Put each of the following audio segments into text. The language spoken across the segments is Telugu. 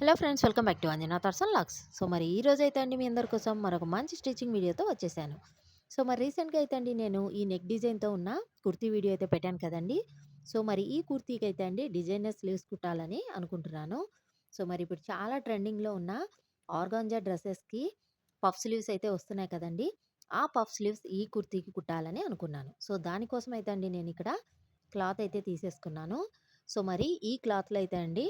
Hello friends, welcome back to Anjana thoughts and logs. So మరి ఈ రోజు అయితే అండి మీ అందరి కోసం మరొక మంచి స్టిచ్చింగ్ వీడియోతో వచ్చేసాను. సో మరి రీసెంట్గా అయితే అండి నేను ఈ నెక్ డిజైన్తో ఉన్న కుర్తీ వీడియో అయితే పెట్టాను కదండి. సో మరి ఈ కుర్తీకి అయితే అండి డిజైనర్ స్లీవ్స్ కుట్టాలని అనుకుంటున్నాను. సో మరి ఇప్పుడు చాలా ట్రెండింగ్లో ఉన్న ఆర్గాంజా డ్రెస్సెస్కి పఫ్ స్లీవ్స్ అయితే వస్తున్నాయి కదండి. ఆ పఫ్ స్లీవ్స్ ఈ కుర్తీకి కుట్టాలని అనుకున్నాను. సో దానికోసం అయితే అండి నేను ఇక్కడ క్లాత్ అయితే తీసేసుకున్నాను. సో మరి ఈ క్లాత్లో అయితే అండి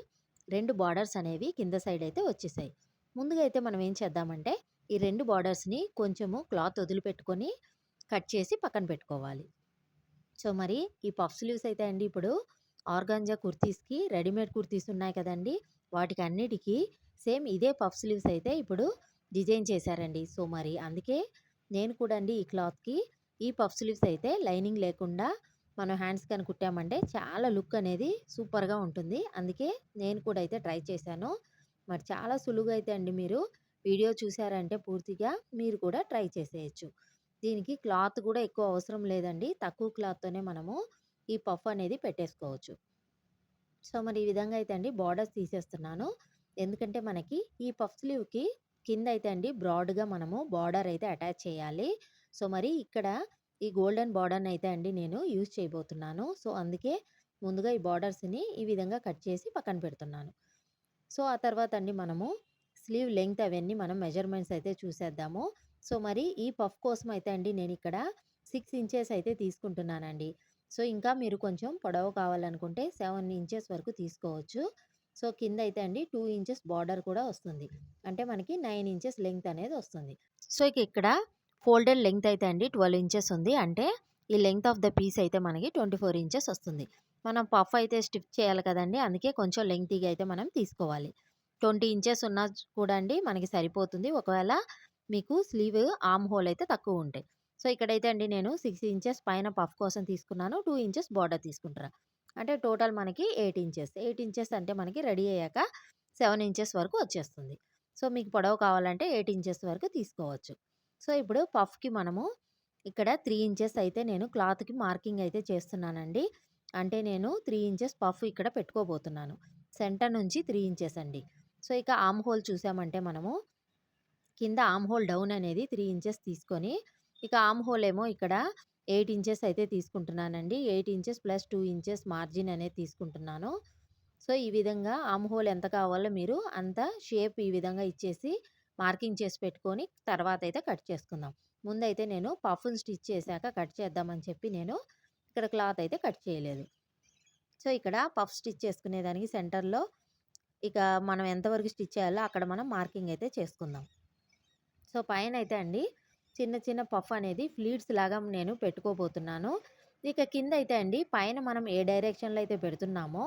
2 బార్డర్స్ అనేవి కింద సైడ్ అయితే వచ్చేసాయి. ముందుగా అయితే మనం ఏం చేద్దామంటే, ఈ 2 బార్డర్స్‌ని కొంచెము క్లాత్ వదిలిపెట్టుకొని కట్ చేసి పక్కన పెట్టుకోవాలి. సో, మరి ఈ పఫ్ స్లీవ్స్ అయితే అండి ఇప్పుడు ఆర్గాంజా కుర్తీస్‌కి రెడీమేడ్ కుర్తీస్ ఉన్నాయి కదండీ! వాటికి అన్నిటికి సేమ్ ఇదే పఫ్ స్లీవ్స్ అయితే ఇప్పుడు డిజైన్ చేశారండి. సో, మరి అందుకే నేను కూడా అండి ఈ క్లాత్‌కి ఈ పఫ్ స్లీవ్స్ అయితే లైనింగ్ లేకుండా మనం హ్యాండ్స్ కని కుట్టామంటే చాలా లుక్ అనేది సూపర్‌గా ఉంటుంది. అందుకే నేను కూడా అయితే ట్రై చేశాను. మరి చాలా సులువుగా అయితే అండి మీరు వీడియో చూసారంటే పూర్తిగా మీరు కూడా ట్రై చేసేయొచ్చు. దీనికి క్లాత్ కూడా ఎక్కువ అవసరం లేదండి. తక్కువ క్లాత్‌తోనే మనము ఈ పఫ్ అనేది పెట్టేసుకోవచ్చు. సో, మరి ఈ విధంగా అయితే అండి బోర్డర్స్ తీసేస్తున్నాను. ఎందుకంటే మనకి ఈ పఫ్ స్లీవ్‌కి కింద అయితే అండి బ్రాడ్‌గా మనము బార్డర్ అయితే అటాచ్ చేయాలి. సో, మరి ఇక్కడ ఈ గోల్డెన్ బార్డర్‌ని అయితే అండి నేను యూజ్ చేయబోతున్నాను. సో, అందుకే ముందుగా ఈ బార్డర్స్‌ని ఈ విధంగా కట్ చేసి పక్కన పెడుతున్నాను. సో, ఆ తర్వాత అండి మనము స్లీవ్ లెంగ్త్ అవన్నీ మనం మెజర్‌మెంట్స్ అయితే చూసేద్దాము. సో, మరి ఈ పఫ్ కోసం అయితే అండి నేనిక్కడ 6 ఇంచెస్ అయితే తీసుకుంటున్నానండి. సో, ఇంకా మీరు కొంచెం పొడవు కావాలనుకుంటే 7 ఇంచెస్ వరకు తీసుకోవచ్చు. సో, కింద అయితే అండి 2 ఇంచెస్ బార్డర్ కూడా వస్తుంది. అంటే మనకి 9 ఇంచెస్ లెంగ్త్ అనేది వస్తుంది. సో, ఇక ఇక్కడ ఫోల్డెడ్ లెంగ్త్ అయితే అండి 12 ఇంచెస్ ఉంది. అంటే ఈ లెంగ్త్ ఆఫ్ ద పీస్ అయితే మనకి 24 ఇంచెస్ వస్తుంది. మనం పఫ్ అయితే స్టిచ్ చేయాలి కదండీ! అందుకే కొంచెం లెంగ్తీగా అయితే మనం తీసుకోవాలి. 20 ఇంచెస్ ఉన్నా కూడా అండి మనకి సరిపోతుంది. ఒకవేళ మీకు స్లీవ్ ఆర్మ్ హోల్ అయితే తక్కువ ఉంటాయి. సో, ఇక్కడైతే అండి నేను 6 ఇంచెస్ పైన పఫ్ కోసం తీసుకున్నాను. 2 ఇంచెస్ బార్డర్ తీసుకుంటున్నా. అంటే టోటల్ మనకి 8 ఇంచెస్. 8 ఇంచెస్ అంటే మనకి రెడీ అయ్యాక 7 ఇంచెస్ వరకు వచ్చేస్తుంది. సో, మీకు పొడవు కావాలంటే 8 ఇంచెస్ వరకు తీసుకోవచ్చు. సో, ఇప్పుడు పఫ్‌కి మనము ఇక్కడ 3 ఇంచెస్ అయితే నేను క్లాత్‌కి మార్కింగ్ అయితే చేస్తున్నానండి. అంటే నేను 3 ఇంచెస్ పఫ్ ఇక్కడ పెట్టుకోబోతున్నాను. సెంటర్ నుంచి 3 ఇంచెస్ అండి. సో, ఇక ఆర్మ్ హోల్ చూసామంటే మనము కింద ఆర్మ్ హోల్ డౌన్ అనేది 3 ఇంచెస్ తీసుకొని, ఇక ఆర్మ్ హోల్ ఏమో ఇక్కడ 8 ఇంచెస్ అయితే తీసుకుంటున్నానండి. 8 ఇంచెస్ ప్లస్ 2 ఇంచెస్ మార్జిన్ అనేది తీసుకుంటున్నాను. సో, ఈ విధంగా ఆర్మ్ హోల్ ఎంత కావాలో మీరు అంత షేప్ ఈ విధంగా ఇచ్చేసి మార్కింగ్ చేసి పెట్టుకొని తర్వాత అయితే కట్ చేసుకుందాం. ముందైతే నేను పఫ్‌ని స్టిచ్ చేశాక కట్ చేద్దామని చెప్పి నేను ఇక్కడ క్లాత్ అయితే కట్ చేయలేదు. సో, ఇక్కడ పఫ్ స్టిచ్ చేసుకునేదానికి సెంటర్‌లో ఇక మనం ఎంతవరకు స్టిచ్ చేయాలో అక్కడ మనం మార్కింగ్ అయితే చేసుకుందాం. సో, పైనైతే అండి చిన్న చిన్న పఫ్ అనేది ఫ్లీట్స్ లాగా నేను పెట్టుకోబోతున్నాను. ఇక కిందైతే అండి పైన మనం ఏ డైరెక్షన్‌లో అయితే పెడుతున్నామో,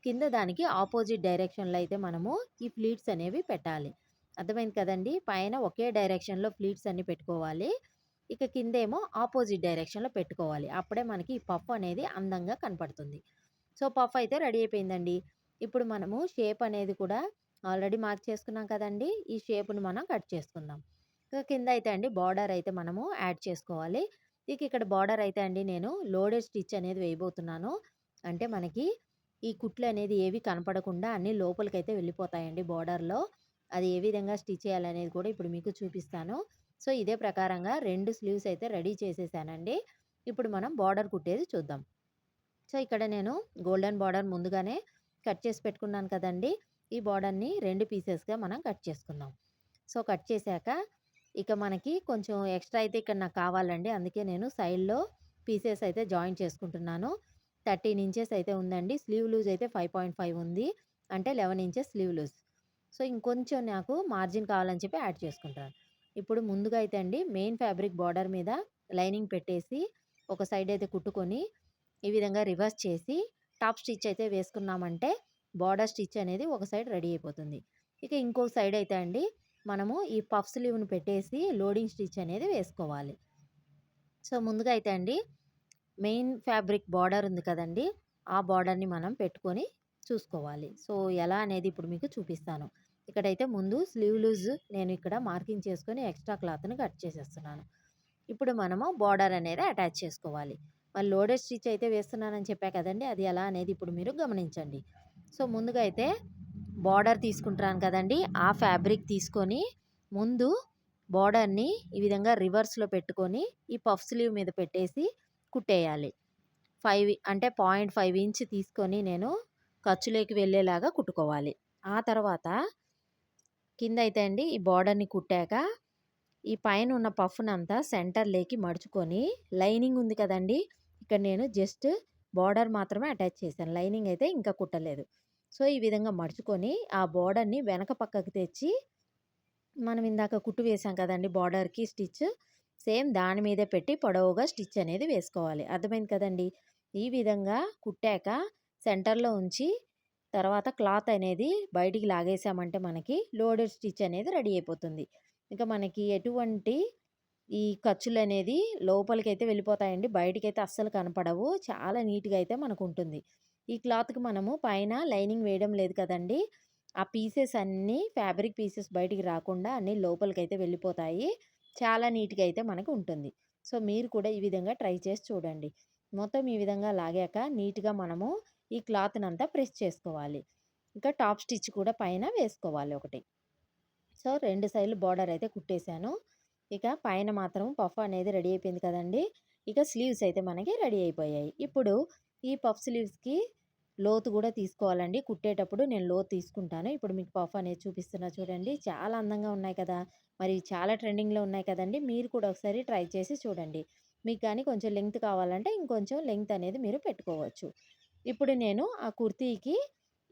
కింద దానికి ఆపోజిట్ డైరెక్షన్‌లో అయితే మనము ఈ ఫ్లీట్స్ అనేవి పెట్టాలి. అర్థమైంది కదండీ! పైన ఒకే డైరెక్షన్‌లో ఫ్లీట్స్ అన్నీ పెట్టుకోవాలి. ఇక కిందేమో ఆపోజిట్ డైరెక్షన్‌లో పెట్టుకోవాలి. అప్పుడే మనకి ఈ పఫ్ అనేది అందంగా కనపడుతుంది. సో, పఫ్ అయితే రెడీ అయిపోయిందండి. ఇప్పుడు మనము షేప్ అనేది కూడా ఆల్రెడీ మార్క్ చేసుకున్నాం కదండీ! ఈ షేప్‌ని మనం కట్ చేసుకుందాం. ఇక కింద అయితే అండి బార్డర్ అయితే మనము యాడ్ చేసుకోవాలి. ఇక ఇక్కడ బార్డర్ అయితే అండి నేను లోడెడ్ స్టిచ్ అనేది వేయబోతున్నాను. అంటే మనకి ఈ కుట్లు అనేది ఏవి కనపడకుండా అన్నీ లోపలికైతే వెళ్ళిపోతాయండి బార్డర్‌లో. అది ఏ విధంగా స్టిచ్ చేయాలనేది కూడా ఇప్పుడు మీకు చూపిస్తాను. సో, ఇదే ప్రకారంగా 2 స్లీవ్స్ అయితే రెడీ చేసేసానండి. ఇప్పుడు మనం బార్డర్ కుట్టేది చూద్దాం. సో, ఇక్కడ నేను గోల్డెన్ బార్డర్ ముందుగానే కట్ చేసి పెట్టుకున్నాను కదండీ! ఈ బార్డర్‌ని 2 పీసెస్‌గా మనం కట్ చేసుకుందాం. సో, కట్ చేశాక ఇక మనకి కొంచెం ఎక్స్ట్రా అయితే ఇక్కడ నాకు కావాలండి. అందుకే నేను సైడ్‌లో పీసెస్ అయితే జాయిన్ చేసుకుంటున్నాను. 13 ఇంచెస్ అయితే ఉందండి. స్లీవ్ లూజ్ అయితే 5.5 ఉంది. అంటే 11 ఇంచెస్ స్లీవ్ లూజ్. సో, ఇంకొంచెం నాకు మార్జిన్ కావాలని చెప్పి యాడ్ చేసుకుంటాను. ఇప్పుడు ముందుగా అయితే అండి మెయిన్ ఫ్యాబ్రిక్ బార్డర్ మీద లైనింగ్ పెట్టేసి ఒక సైడ్ అయితే కుట్టుకొని ఈ విధంగా రివర్స్ చేసి టాప్ స్టిచ్ అయితే వేసుకున్నామంటే బార్డర్ స్టిచ్ అనేది ఒక సైడ్ రెడీ అయిపోతుంది. ఇక ఇంకో సైడ్ అయితే అండి మనము ఈ పఫ్ స్లీవ్‌ని పెట్టేసి లోడింగ్ స్టిచ్ అనేది వేసుకోవాలి. సో, ముందుగా అయితే అండి మెయిన్ ఫ్యాబ్రిక్ బార్డర్ ఉంది కదండీ! ఆ బార్డర్‌ని మనం పెట్టుకొని చూసుకోవాలి. సో, ఎలా అనేది ఇప్పుడు మీకు చూపిస్తాను. ఇక్కడైతే ముందు స్లీవ్ లూజ్ నేను ఇక్కడ మార్కింగ్ చేసుకొని ఎక్స్ట్రా క్లాత్‌ని కట్ చేసేస్తున్నాను. ఇప్పుడు మనము బార్డర్ అనేది అటాచ్ చేసుకోవాలి. మరి లోడెడ్ స్టిచ్ అయితే వేస్తున్నానని చెప్పా కదండీ! అది ఎలా అనేది ఇప్పుడు మీరు గమనించండి. సో, ముందుగా అయితే బోర్డర్ తీసుకుంటున్నాను కదండీ! ఆ ఫ్యాబ్రిక్ తీసుకొని ముందు బోర్డర్‌ని ఈ విధంగా రివర్స్‌లో పెట్టుకొని ఈ పఫ్ స్లీవ్ మీద పెట్టేసి కుట్టేయాలి. 5 అంటే 0.5 ఇంచ్ తీసుకొని నేను ఖర్చులోకి వెళ్ళేలాగా కుట్టుకోవాలి. ఆ తర్వాత కిందయితే అండి ఈ బోర్డర్‌ని కుట్టాక ఈ పైన ఉన్న పఫ్‌నంతా సెంటర్‌లేకి మడుచుకొని లైనింగ్ ఉంది కదండీ! ఇక్కడ నేను జస్ట్ బోర్డర్ మాత్రమే అటాచ్ చేశాను. లైనింగ్ అయితే ఇంకా కుట్టలేదు. సో, ఈ విధంగా మడుచుకొని ఆ బోర్డర్‌ని వెనక పక్కకి తెచ్చి మనం ఇందాక కుట్టు వేసాం కదండీ బోర్డర్‌కి స్టిచ్. సేమ్ దాని మీదే పెట్టి పొడవుగా స్టిచ్ అనేది వేసుకోవాలి. అర్థమైంది కదండీ! ఈ విధంగా కుట్టాక సెంటర్‌లో ఉంచి తర్వాత క్లాత్ అనేది బయటికి లాగేసామంటే మనకి లోడెడ్ స్టిచ్ అనేది రెడీ అయిపోతుంది. ఇక మనకి ఎటువంటి ఈ ఖర్చులనేది లోపలికైతే వెళ్ళిపోతాయండి. బయటికైతే అస్సలు కనపడవు. చాలా నీట్‌గా అయితే మనకుంటుంది. ఈ క్లాత్‌కి మనము పైన లైనింగ్ వేయడం లేదు కదండీ! ఆ పీసెస్ అన్నీ ఫ్యాబ్రిక్ పీసెస్ బయటికి రాకుండా అన్నీ లోపలికైతే వెళ్ళిపోతాయి. చాలా నీట్‌గా అయితే మనకు ఉంటుంది. సో, మీరు కూడా ఈ విధంగా ట్రై చేసి చూడండి. మొత్తం ఈ విధంగా లాగాక నీట్‌గా మనము ఈ క్లాత్‌నంతా ప్రెస్ చేసుకోవాలి. ఇంకా టాప్ స్టిచ్ కూడా పైన వేసుకోవాలి ఒకటి. సో, 2 సైడ్‌లు బోర్డర్ అయితే కుట్టేసాను. ఇక పైన మాత్రం పఫ్ అనేది రెడీ అయిపోయింది కదండీ! ఇక స్లీవ్స్ అయితే మనకి రెడీ అయిపోయాయి. ఇప్పుడు ఈ పఫ్ స్లీవ్స్‌కి లోతు గూడా తీసుకోవాలండి. కుట్టేటప్పుడు నేను లోతు తీసుకుంటాను. ఇప్పుడు మీకు పఫ్ అనేది చూపిస్తున్నా చూడండి. చాలా అందంగా ఉన్నాయి కదా! మరి చాలా ట్రెండింగ్‌లో ఉన్నాయి కదండీ! మీరు కూడా ఒకసారి ట్రై చేసి చూడండి. మీకు గాని కొంచెం లెంగ్త్ కావాలంటే ఇంకొంచెం లెంగ్త్ అనేది మీరు పెట్టుకోవచ్చు. ఇప్పుడు నేను ఆ కుర్తీకి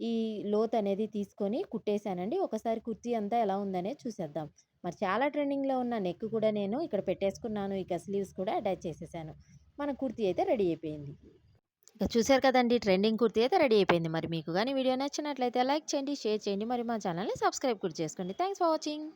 ఈ లోతనేది తీసుకొని కుట్టేసానండి. ఒకసారి కుర్తీ అంతా ఎలా ఉందనేది చూసేద్దాం. మరి చాలా ట్రెండింగ్‌లో ఉన్న నెక్ కూడా నేను ఇక్కడ పెట్టేసుకున్నాను. ఇక స్లీవ్స్ కూడా అటాచ్ చేసేసాను. మన కుర్తీ అయితే రెడీ అయిపోయింది. ఇక చూసారు కదండీ! ట్రెండింగ్ కుర్తీ అయితే రెడీ అయిపోయింది. మరి మీకు గాని వీడియో నచ్చినట్లయితే లైక్ చేయండి, షేర్ చేయండి. మరి మా ఛానెల్‌ని సబ్స్క్రైబ్ కూడా చేసుకోండి. Thanks for watching.